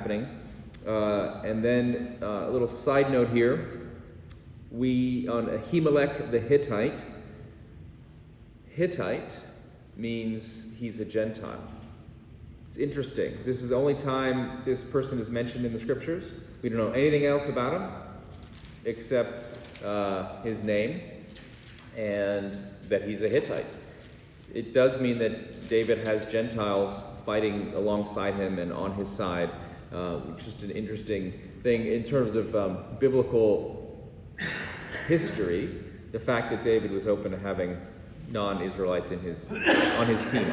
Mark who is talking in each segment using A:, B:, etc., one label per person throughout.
A: happening. And then a little side note here. On Ahimelech the Hittite. Hittite means he's a Gentile. It's interesting. This is the only time this person is mentioned in the scriptures. We don't know anything else about him except his name and that he's a Hittite. It does mean that David has Gentiles fighting alongside him and on his side, which is an interesting thing in terms of biblical history. The fact that David was open to having non-Israelites on his team.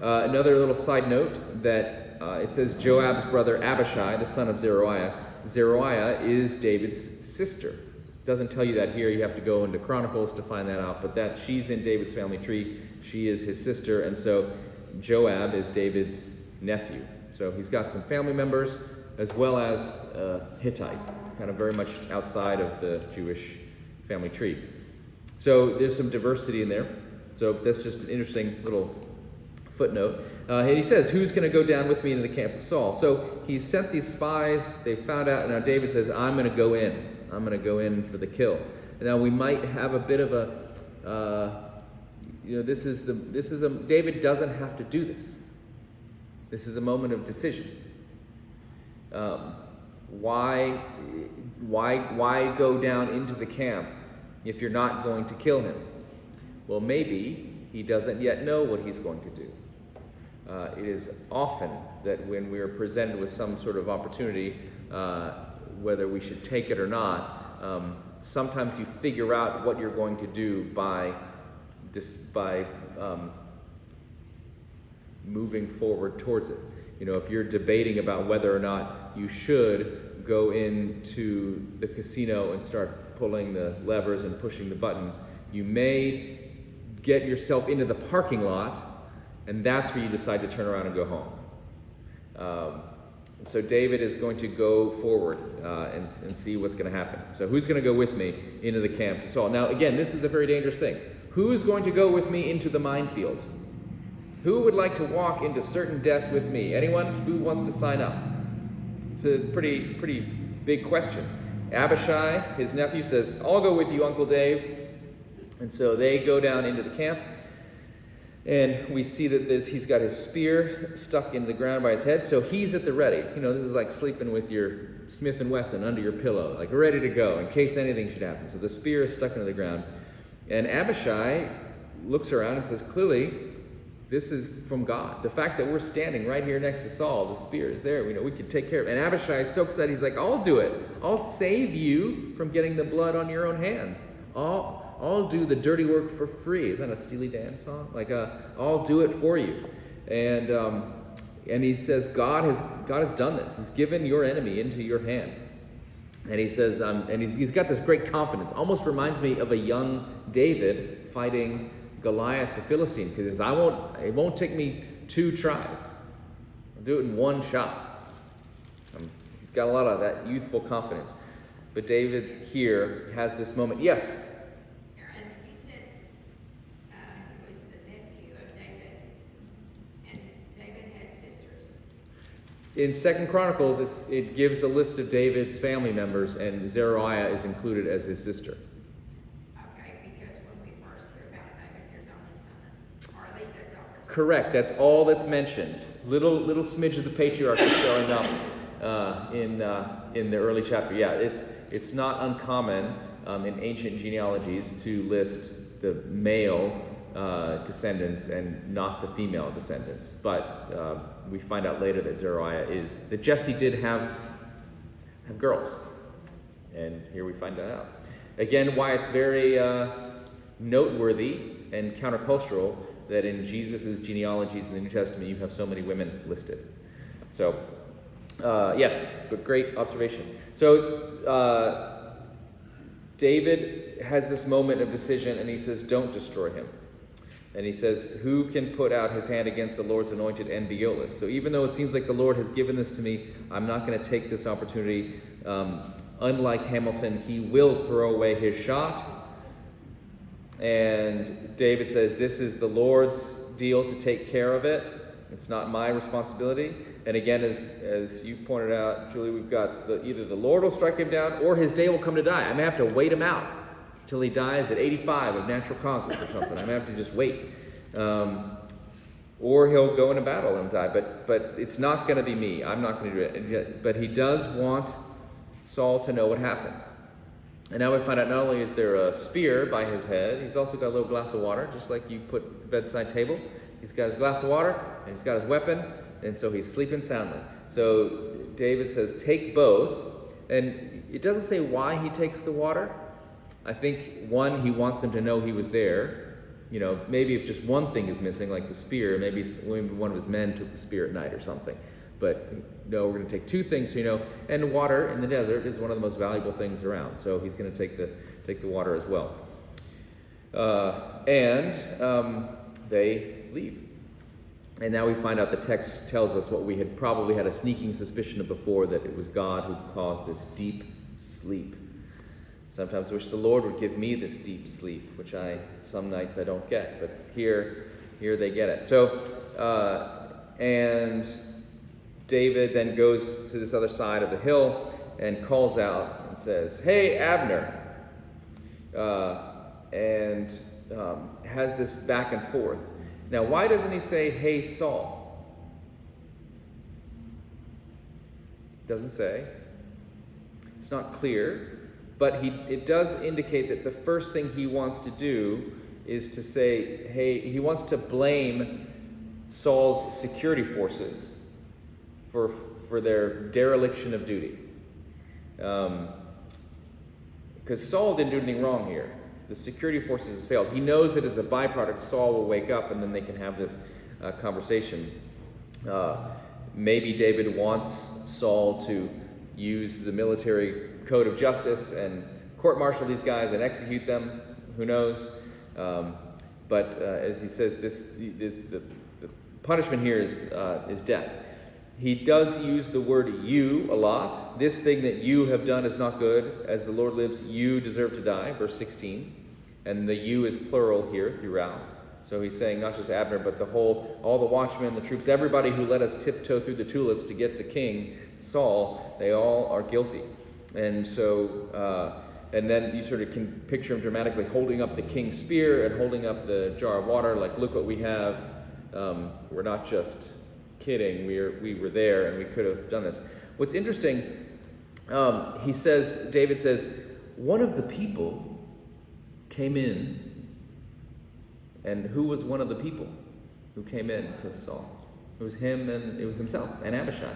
A: Another little side note that it says Joab's brother Abishai, the son of Zeruiah. Zeruiah is David's sister. It doesn't tell you that here. You have to go into Chronicles to find that out. But that she's in David's family tree. She is his sister, and so Joab is David's nephew. So he's got some family members as well as Hittite, kind of very much outside of the Jewish family tree. So there's some diversity in there. So that's just an interesting little footnote. And he says, who's going to go down with me into the camp of Saul? So he sent these spies. They found out, and now David says, I'm going to go in. I'm going to go in for the kill. And now we might have a bit of a, David doesn't have to do this. This is a moment of decision. Why go down into the camp if you're not going to kill him? Well, maybe he doesn't yet know what he's going to do. It is often that when we are presented with some sort of opportunity, whether we should take it or not, sometimes you figure out what you're going to do by moving forward towards it. You know, if you're debating about whether or not you should go into the casino and start pulling the levers and pushing the buttons, you may get yourself into the parking lot, and that's where you decide to turn around and go home. So David is going to go forward and see what's going to happen. So who's going to go with me into the camp to Saul? Now, again, this is a very dangerous thing. Who's going to go with me into the minefield? Who would like to walk into certain death with me? Anyone who wants to sign up? It's a pretty big question. Abishai, his nephew, says, I'll go with you, Uncle Dave. And so they go down into the camp. And we see that he's got his spear stuck in the ground by his head, so he's at the ready. You know, this is like sleeping with your Smith & Wesson under your pillow, like ready to go in case anything should happen. So the spear is stuck into the ground. And Abishai looks around and says, clearly, this is from God. The fact that we're standing right here next to Saul, the spear is there. We could take care of it. And Abishai is so excited, he's like, I'll do it. I'll save you from getting the blood on your own hands. I'll do the dirty work for free. Is that a Steely Dan song? I'll do it for you. And he says, God has done this. He's given your enemy into your hand. And he says, and he's got this great confidence. Almost reminds me of a young David fighting Goliath the Philistine, because he says, it won't take me 2 tries. I'll do it in 1 shot. He's got a lot of that youthful confidence. But David here has this moment. Yes? In 2 Chronicles, it gives a list of David's family members, and Zeruiah is included as his sister.
B: Okay, because when we first hear about David, there's only sons, or at least that's all.
A: Correct. That's all that's mentioned. Little smidge of the patriarch is showing up in the early chapter. Yeah, it's not uncommon in ancient genealogies to list the male descendants and not the female descendants, but we find out later that Jesse did have girls, and here we find that out again. Why it's very noteworthy and countercultural that in Jesus' genealogies in the New Testament you have so many women listed. So yes, but great observation. So David has this moment of decision, and he says, don't destroy him. And he says, who can put out his hand against the Lord's anointed and be guiltless? So even though it seems like the Lord has given this to me, I'm not going to take this opportunity. Unlike Hamilton, he will throw away his shot. And David says, this is the Lord's deal to take care of it. It's not my responsibility. And again, as you pointed out, Julie, we've got either the Lord will strike him down or his day will come to die. I may have to wait him out till he dies at 85 of natural causes or something. I may have to just wait. Or he'll go into battle and die. But it's not going to be me. I'm not going to do it. But he does want Saul to know what happened. And now we find out not only is there a spear by his head, he's also got a little glass of water, just like you put at the bedside table. He's got his glass of water, and he's got his weapon, and so he's sleeping soundly. So David says, take both. And it doesn't say why he takes the water. I think, one, he wants him to know he was there. You know, maybe if just one thing is missing, like the spear, maybe one of his men took the spear at night or something. But no, we're going to take two things, you know. And water in the desert is one of the most valuable things around. So he's going to take the water as well. They leave. And now we find out the text tells us what we had probably had a sneaking suspicion of before, that it was God who caused this deep sleep. Sometimes I wish the Lord would give me this deep sleep, which some nights I don't get. But here they get it. So, and David then goes to this other side of the hill and calls out and says, hey, Abner, and has this back and forth. Now, why doesn't he say, hey, Saul? Doesn't say. It's not clear, but it does indicate that the first thing he wants to do is to say, hey, he wants to blame Saul's security forces for their dereliction of duty. Because Saul didn't do anything wrong here. The security forces has failed. He knows that as a byproduct, Saul will wake up and then they can have this conversation. Maybe David wants Saul to use the military code of justice and court-martial these guys and execute them. Who knows? But as he says, the punishment here is death. He does use the word you a lot. This thing that you have done is not good. As the Lord lives, you deserve to die. Verse 16. And the you is plural here throughout. So he's saying not just Abner, but all the watchmen, the troops, everybody who let us tiptoe through the tulips to get to King Saul, they all are guilty. And so, and then you sort of can picture him dramatically holding up the king's spear and holding up the jar of water, like, look what we have. We're not just kidding. We were there and we could have done this. What's interesting, David says, one of the people came in. And who was one of the people who came in to Saul? It was him, and it was himself and Abishai.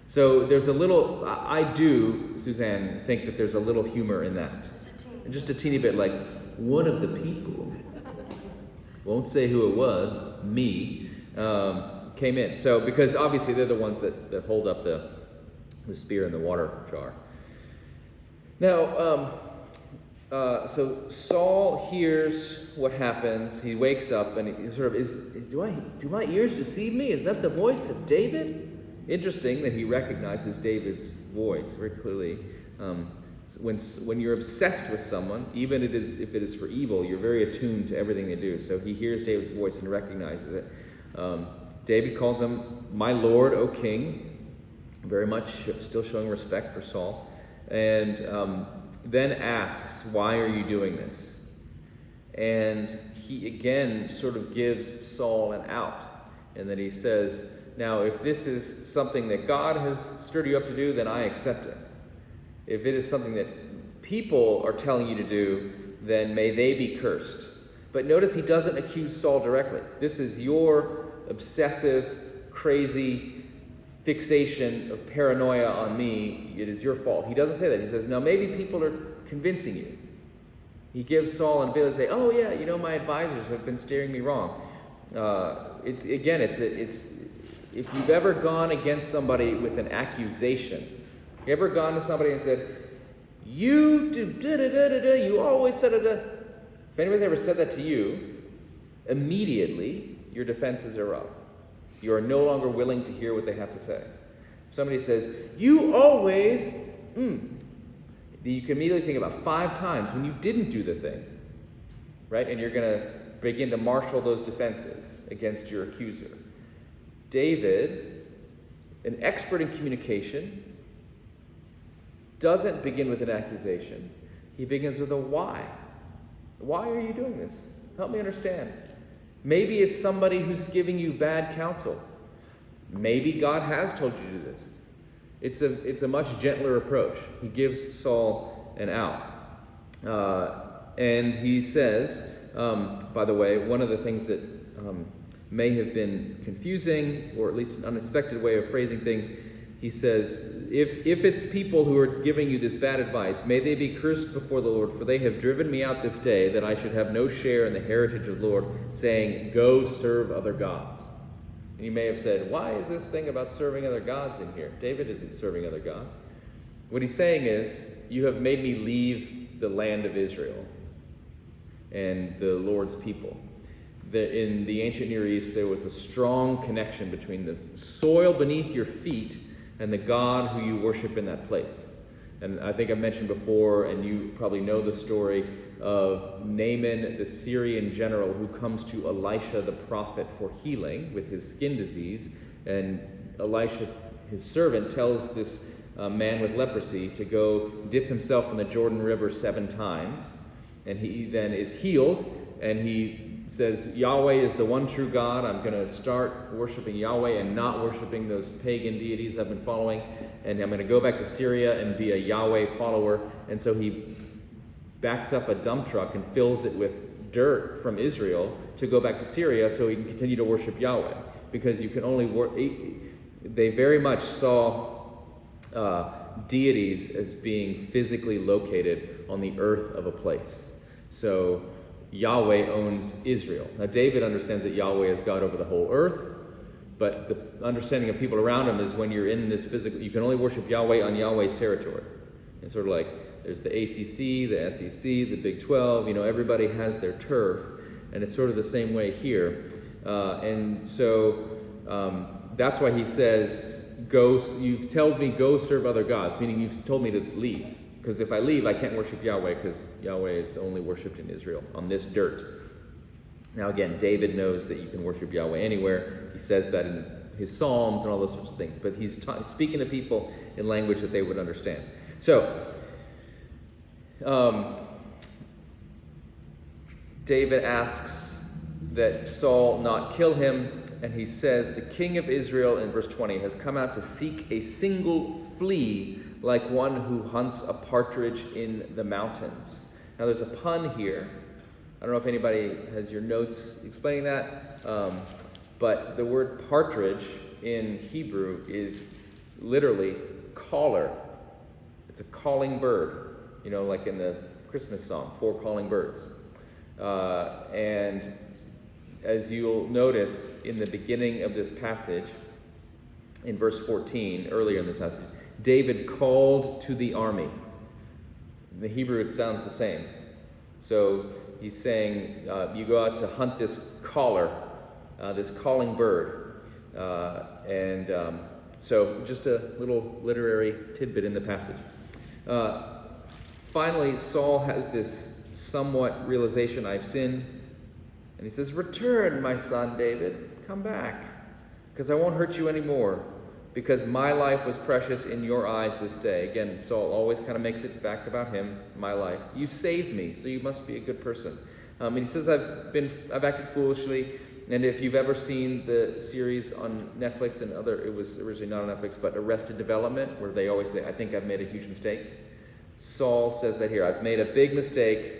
A: So there's a little, I do, Suzanne, think that there's a little humor in that. Just a teeny bit, like, one of the people, won't say who it was, me, came in. So, because obviously they're the ones that hold up the spear in the water jar. Now, so Saul hears what happens. He wakes up and he sort of do my ears deceive me? Is that the voice of David? Interesting that he recognizes David's voice very clearly. When you're obsessed with someone, even if it is for evil, you're very attuned to everything they do. So he hears David's voice and recognizes it. David calls him, my Lord, O King, very much still showing respect for Saul. And then asks, why are you doing this? And he again sort of gives Saul an out. And then he says, now if this is something that God has stirred you up to do, then I accept it. If it is something that people are telling you to do, then may they be cursed. But notice he doesn't accuse Saul directly. This is your obsessive, crazy fixation of paranoia on me. It is your fault. He doesn't say that. He says, no, maybe people are convincing you. He gives Saul an ability to say, oh yeah, my advisors have been steering me wrong. It's if you've ever gone against somebody with an accusation, you ever gone to somebody and said, you do da-da-da-da-da, you always said da-da. If anybody's ever said that to you, immediately your defenses are up. You are no longer willing to hear what they have to say. If somebody says, you always, you can immediately think about 5 times when you didn't do the thing, right? And you're going to begin to marshal those defenses against your accuser. David an expert in communication doesn't begin with an accusation. He begins with a why. Why are you doing this? Help me understand. Maybe it's somebody who's giving you bad counsel. Maybe God has told you to do this. It's a much gentler approach. He gives Saul an out. And he says, by the way, one of the things that may have been confusing, or at least an unexpected way of phrasing things, he says, if it's people who are giving you this bad advice, may they be cursed before the Lord, for they have driven me out this day, that I should have no share in the heritage of the Lord, saying, go serve other gods. And you may have said, why is this thing about serving other gods in here? David isn't serving other gods. What he's saying is, you have made me leave the land of Israel and the Lord's people. In the ancient Near East, there was a strong connection between the soil beneath your feet and the God who you worship in that place. And I think I mentioned before, and you probably know the story of Naaman, the Syrian general, who comes to Elisha the prophet for healing with his skin disease. And Elisha, his servant, tells this man with leprosy to go dip himself in the Jordan River 7 times. And he then is healed, and he says, Yahweh is the one true God. I'm going to start worshiping Yahweh and not worshiping those pagan deities I've been following. And I'm going to go back to Syria and be a Yahweh follower. And so he backs up a dump truck and fills it with dirt from Israel to go back to Syria so he can continue to worship Yahweh. Because you can only they very much saw deities as being physically located on the earth of a place. So Yahweh owns Israel. Now David understands that Yahweh is God over the whole earth, but the understanding of people around him is when you're in this physical, you can only worship Yahweh on Yahweh's territory. It's sort of like there's the ACC, the SEC, the Big 12, everybody has their turf, and it's sort of the same way here. And so that's why he says, you've told me go serve other gods, meaning you've told me to leave. Because if I leave, I can't worship Yahweh, because Yahweh is only worshipped in Israel, on this dirt. Now again, David knows that you can worship Yahweh anywhere. He says that in his Psalms and all those sorts of things. But he's speaking to people in language that they would understand. So, David asks that Saul not kill him, and he says, the king of Israel, in verse 20, has come out to seek a single flea, like one who hunts a partridge in the mountains. Now there's a pun here. I don't know if anybody has your notes explaining that, but the word partridge in Hebrew is literally caller. It's a calling bird, like in the Christmas song, 4 calling birds. And as you'll notice in the beginning of this passage, in verse 14, earlier in the passage, David called to the army. In the Hebrew, it sounds the same. So he's saying, you go out to hunt this caller, this calling bird. So just a little literary tidbit in the passage. Finally, Saul has this somewhat realization, I've sinned. And he says, return, my son David, come back, because I won't hurt you anymore. Because my life was precious in your eyes this day. Again, Saul always kind of makes it back about him, my life. You've saved me, so you must be a good person. And he says, I've acted foolishly. And if you've ever seen the series on Netflix and it was originally not on Netflix, but Arrested Development, where they always say, I think I've made a huge mistake. Saul says that here, I've made a big mistake.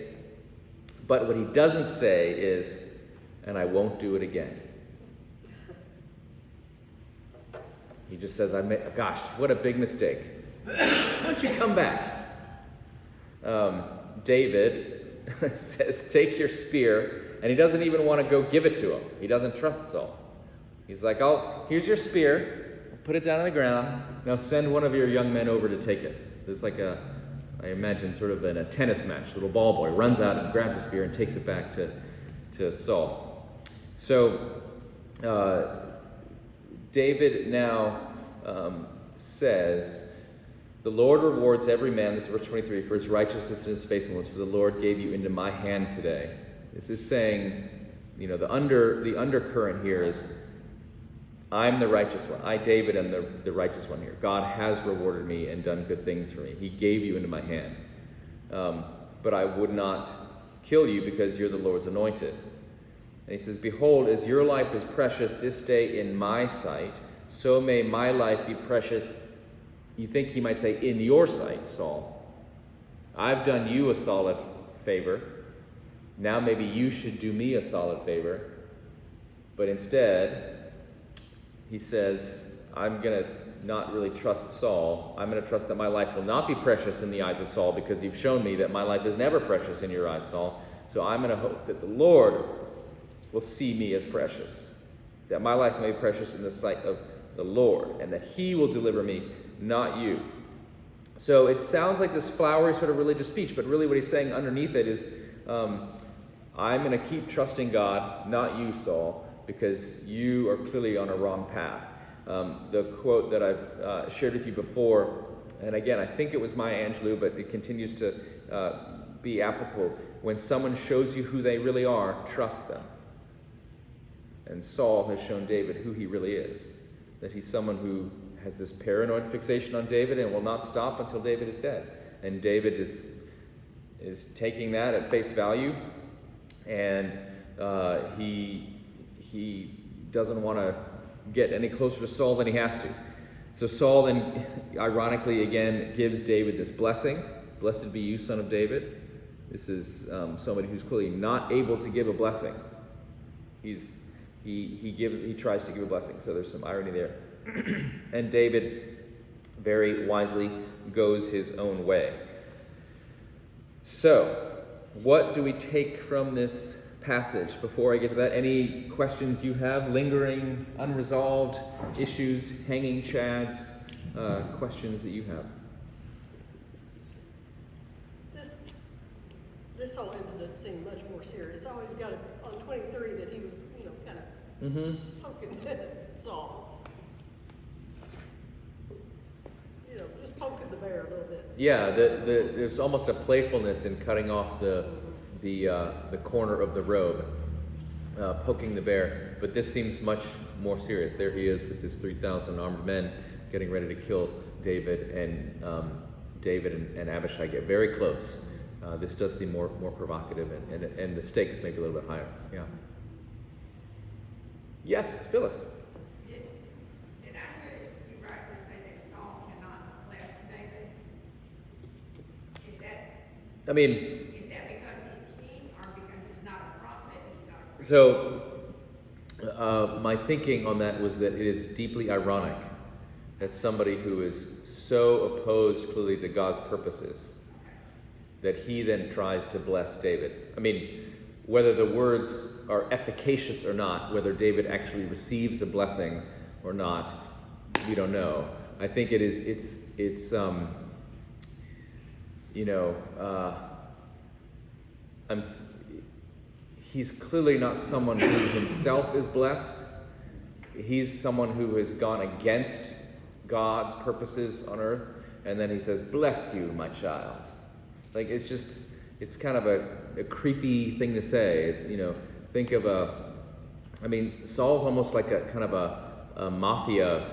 A: But what he doesn't say is, and I won't do it again. He just says, gosh, what a big mistake. Why don't you come back? David says, take your spear, and he doesn't even want to go give it to him. He doesn't trust Saul. He's like, here's your spear. Put it down on the ground. Now send one of your young men over to take it. It's like I imagine sort of in a tennis match. Little ball boy runs out and grabs the spear and takes it back to Saul. So David now says, the Lord rewards every man, this is verse 23, for his righteousness and his faithfulness, for the Lord gave you into my hand today. This is saying, the undercurrent here is, I'm the righteous one. I, David, am the righteous one here. God has rewarded me and done good things for me. He gave you into my hand. But I would not kill you because you're the Lord's anointed. And he says, behold, as your life is precious this day in my sight, so may my life be precious, you think he might say, in your sight, Saul. I've done you a solid favor. Now maybe you should do me a solid favor. But instead, he says, I'm going to not really trust Saul. I'm going to trust that my life will not be precious in the eyes of Saul because you've shown me that my life is never precious in your eyes, Saul. So I'm going to hope that the Lord will see me as precious, that my life may be precious in the sight of the Lord, and that he will deliver me, not you. So it sounds like this flowery sort of religious speech, but really what he's saying underneath it is, I'm going to keep trusting God, not you, Saul, because you are clearly on a wrong path. The quote that I've shared with you before, and again, I think it was Maya Angelou, but it continues to be applicable. When someone shows you who they really are, trust them. And Saul has shown David who he really is, that he's someone who has this paranoid fixation on David and will not stop until David is dead. And David is taking that at face value, and he doesn't want to get any closer to Saul than he has to. So Saul then, ironically again, gives David this blessing. Blessed be you, son of David. This is somebody who's clearly not able to give a blessing. He tries to give a blessing, so there's some irony there. And David very wisely goes his own way. So, what do we take from this passage? Before I get to that, any questions you have? Lingering, unresolved issues, hanging chads, questions that you have?
C: This whole incident seemed much more serious. I always got it on 23 that he was, kind of poking Saul. Just poking the bear a little bit.
A: Yeah, there's almost a playfulness in cutting off the corner of the robe, poking the bear. But this seems much more serious. There he is with his 3,000 armed men getting ready to kill David, and David and Abishai get very close. This does seem more provocative, and the stakes maybe a little bit higher. Yeah. Yes, Phyllis.
B: Did I hear you right to say that Saul cannot bless David? Is that because he's king, or because he's not a prophet?
A: So, my thinking on that was that it is deeply ironic that somebody who is so opposed clearly to God's purposes, that he then tries to bless David. I mean, whether the words are efficacious or not, whether David actually receives a blessing or not, we don't know. I think he's clearly not someone who himself is blessed. He's someone who has gone against God's purposes on earth, and then he says, "Bless you, my child." Like, it's kind of a creepy thing to say. Think of Saul's almost like a kind of a mafia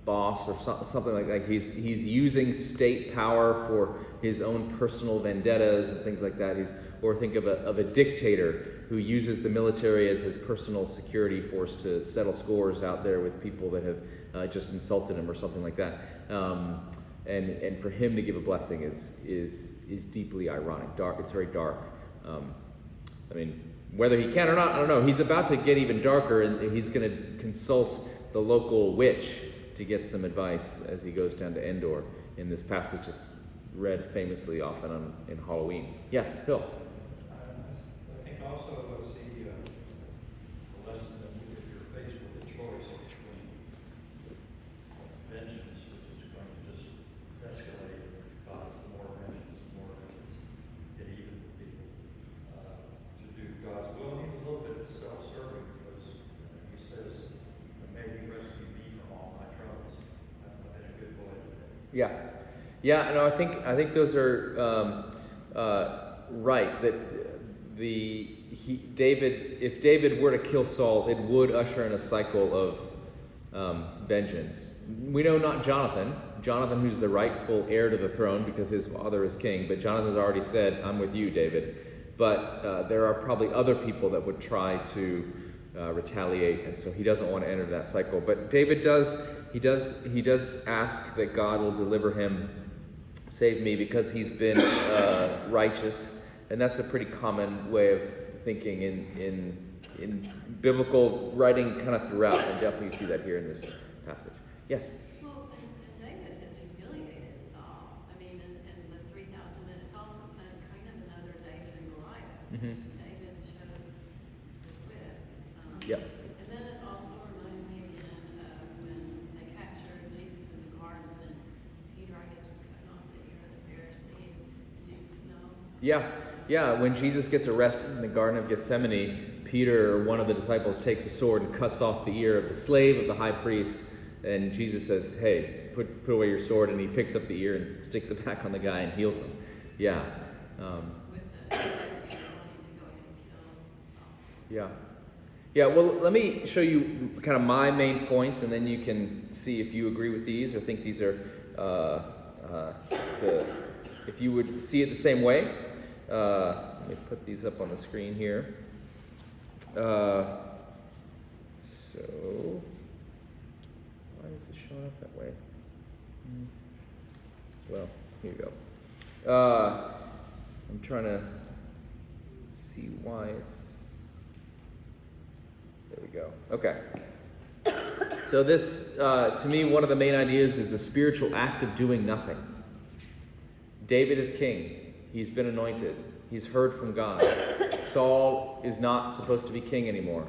A: boss or something like that. He's using state power for his own personal vendettas and things like that. Or think of a dictator who uses the military as his personal security force to settle scores out there with people that have just insulted him or something like that. And for him to give a blessing is deeply ironic. Dark. It's very dark. Whether he can or not, I don't know. He's about to get even darker, and he's going to consult the local witch to get some advice as he goes down to Endor in this passage that's read famously often in Halloween. Yes, Phil.
D: I think also it was the lesson that if you're faced with a choice between vengeance, which is going to just escalate and cause more vengeance, get even with people, to do God's will. He's a little bit self-serving because he says, "May he rescue me from all my troubles." I've been a good boy today.
A: Yeah. No, I think those are right. That if David were to kill Saul, it would usher in a cycle vengeance. We know not Jonathan, who's the rightful heir to the throne because his father is king, but Jonathan's already said, I'm with you, David. But there are probably other people that would try to retaliate, and so he doesn't want to enter that cycle. But David does ask that God will deliver him, save me, because he's been righteous, and that's a pretty common way of thinking in biblical writing kind of throughout, and definitely see that here in this passage. Yes?
E: Well, and David has humiliated Saul. I mean, in the 3,000 minutes, also kind of another David and Goliath.
A: Mm-hmm.
E: David shows his wits.
A: Yep.
E: And then it also reminded me again of when they captured Jesus in the garden, and Peter, I guess, was cutting off the ear of the Pharisee. Did you know?
A: Yeah. When Jesus gets arrested in the Garden of Gethsemane, Peter, one of the disciples, takes a sword and cuts off the ear of the slave of the high priest. And Jesus says, hey, put away your sword. And he picks up the ear and sticks it back on the guy and heals him. Yeah.
E: With the idea of wanting to go ahead and kill Saul.
A: Yeah, well, let me show you kind of my main points, and then you can see if you agree with these or think these are, if you would see it the same way. Let me put these up on the screen here. So, why is it showing up that way? Well, here you go. I'm trying to see why it's... There we go. Okay. So this, to me, one of the main ideas is the spiritual act of doing nothing. David is king. He's been anointed. He's heard from God. Saul is not supposed to be king anymore.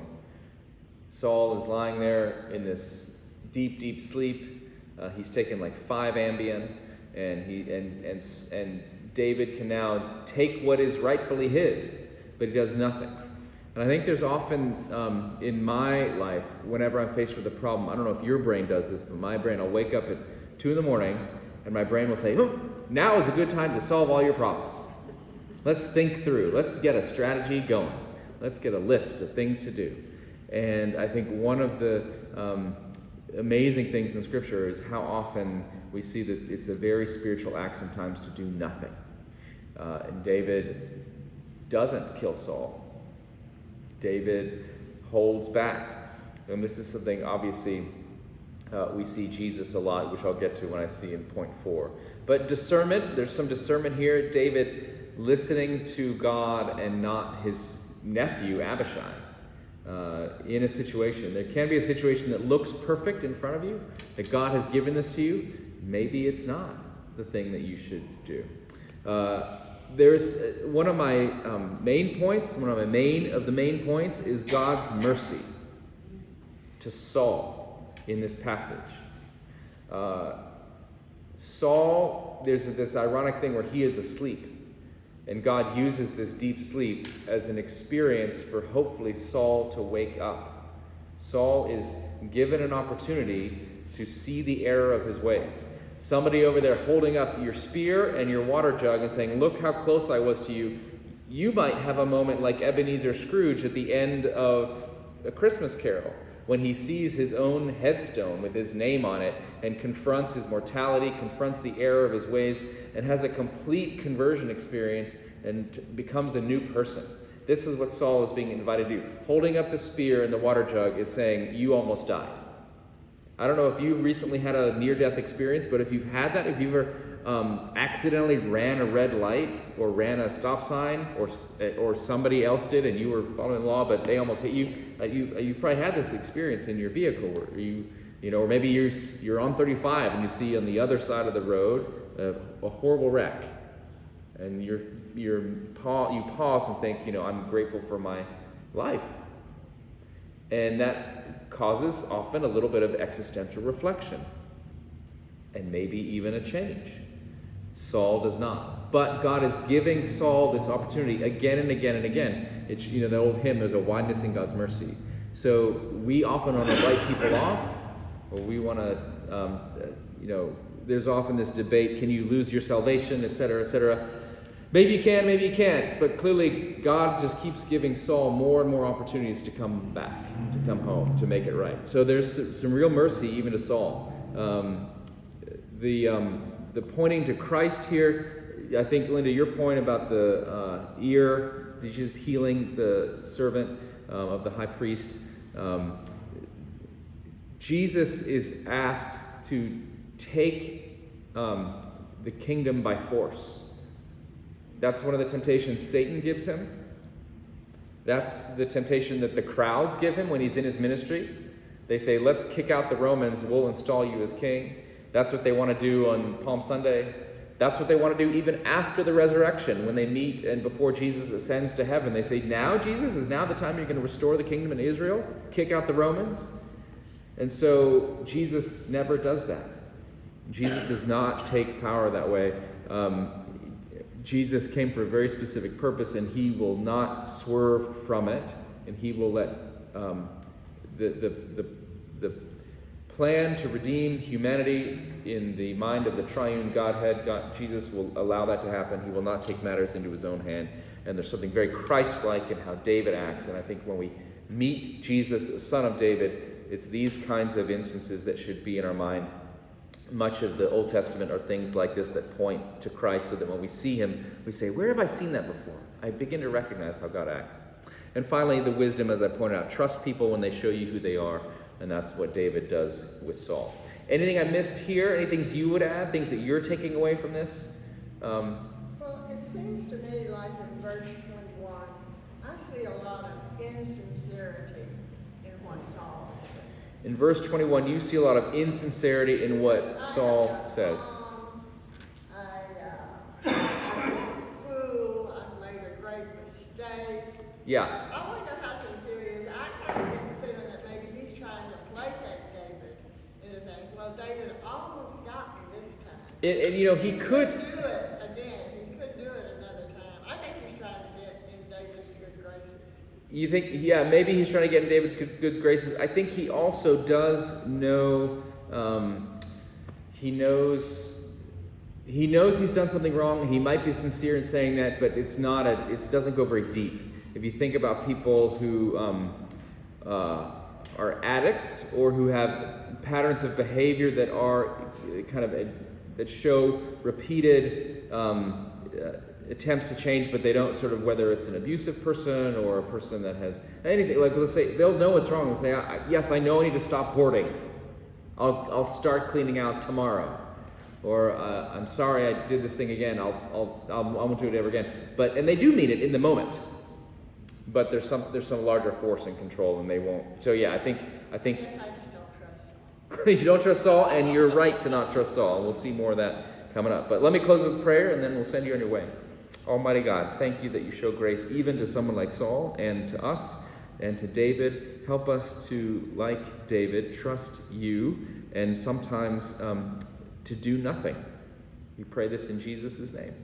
A: Saul is lying there in this deep, deep sleep. He's taken like 5 Ambien, and David can now take what is rightfully his, but he does nothing. And I think there's often in my life, whenever I'm faced with a problem, I don't know if your brain does this, but my brain, I'll wake up at 2 a.m, and my brain will say, oh, now is a good time to solve all your problems. Let's think through. Let's get a strategy going. Let's get a list of things to do. And I think one of the amazing things in Scripture is how often we see that it's a very spiritual act sometimes to do nothing. And David doesn't kill Saul. David holds back. And this is something, obviously, we see Jesus a lot, which I'll get to when I see in point 4. But discernment, there's some discernment here. David listening to God and not his nephew, Abishai, in a situation. There can be a situation that looks perfect in front of you, that God has given this to you. Maybe it's not the thing that you should do. There's one of my main points, main points is God's mercy to Saul in this passage. Saul, there's this ironic thing where he is asleep, and God uses this deep sleep as an experience for hopefully Saul to wake up. Saul is given an opportunity to see the error of his ways. Somebody over there holding up your spear and your water jug and saying, look how close I was to you. You might have a moment like Ebenezer Scrooge at the end of A Christmas Carol, when he sees his own headstone with his name on it and confronts his mortality, confronts the error of his ways, and has a complete conversion experience and becomes a new person. This is what Saul is being invited to do. Holding up the spear and the water jug is saying, you almost died. I don't know if you recently had a near-death experience, but if you've had that, if you've ever accidentally ran a red light or ran a stop sign, or somebody else did and you were following the law, but they almost hit you, you've probably had this experience in your vehicle where or maybe you're on 35 and you see on the other side of the road a horrible wreck, and you pause and think, I'm grateful for my life, and that causes often a little bit of existential reflection and maybe even a change. Saul does not. But God is giving Saul this opportunity again and again and again. It's, the old hymn, there's a wideness in God's mercy. So we often want to write people off, or we want to, there's often this debate, can you lose your salvation, et cetera, et cetera. Maybe you can, maybe you can't. But clearly God just keeps giving Saul more and more opportunities to come back, to come home, to make it right. So there's some real mercy even to Saul. The pointing to Christ here, I think, Linda, your point about the ear, Jesus healing the servant of the high priest, Jesus is asked to take the kingdom by force. That's one of the temptations Satan gives him. That's the temptation that the crowds give him when he's in his ministry. They say, let's kick out the Romans, we'll install you as king. That's what they want to do on Palm Sunday. That's what they want to do even after the resurrection, when they meet and before Jesus ascends to heaven. They say, now, Jesus, is now the time you're going to restore the kingdom in Israel? Kick out the Romans? And so Jesus never does that. Jesus does not take power that way. Jesus came for a very specific purpose, and he will not swerve from it, and he will let the plan to redeem humanity in the mind of the triune Godhead, Jesus will allow that to happen. He will not take matters into his own hand. And there's something very Christ-like in how David acts. And I think when we meet Jesus, the Son of David, it's these kinds of instances that should be in our mind. Much of the Old Testament are things like this that point to Christ, so that when we see him, we say, where have I seen that before? I begin to recognize how God acts. And finally, the wisdom, as I pointed out, trust people when they show you who they are. And that's what David does with Saul. Anything I missed here? Any things you would add? Things that you're taking away from this?
F: Well, it seems to me like in verse 21, I see a lot of insincerity in what Saul said.
A: In verse 21, you see a lot of insincerity in what Saul says.
F: I'm a fool. I've made a great mistake.
A: Yeah.
F: I wonder how sincere he is. I kind of get the feeling that maybe he's trying to placate David into saying, well, David almost got me this time.
A: And he could
F: do it again. He could do it another time. I think he's trying to get in David's good graces.
A: You think, yeah, maybe he's trying to get in David's good graces. I think he also does know, he knows he's done something wrong. He might be sincere in saying that, but it doesn't go very deep. If you think about people who are addicts or who have patterns of behavior that are that show repeated attempts to change, but they don't sort of, whether it's an abusive person or a person that has anything, like let's say, they'll know what's wrong and say, yes, I know I need to stop hoarding. I'll start cleaning out tomorrow. Or I'm sorry I did this thing again. I won't do it ever again. And they do mean it in the moment. But there's some larger force and control, and they won't. So yeah, I think.
F: I guess I just don't trust Saul.
A: You don't trust Saul, and you're right to not trust Saul. We'll see more of that coming up. But let me close with prayer, and then we'll send you on your way. Almighty God, thank you that you show grace even to someone like Saul, and to us, and to David. Help us to, like David, trust you, and sometimes to do nothing. We pray this in Jesus' name.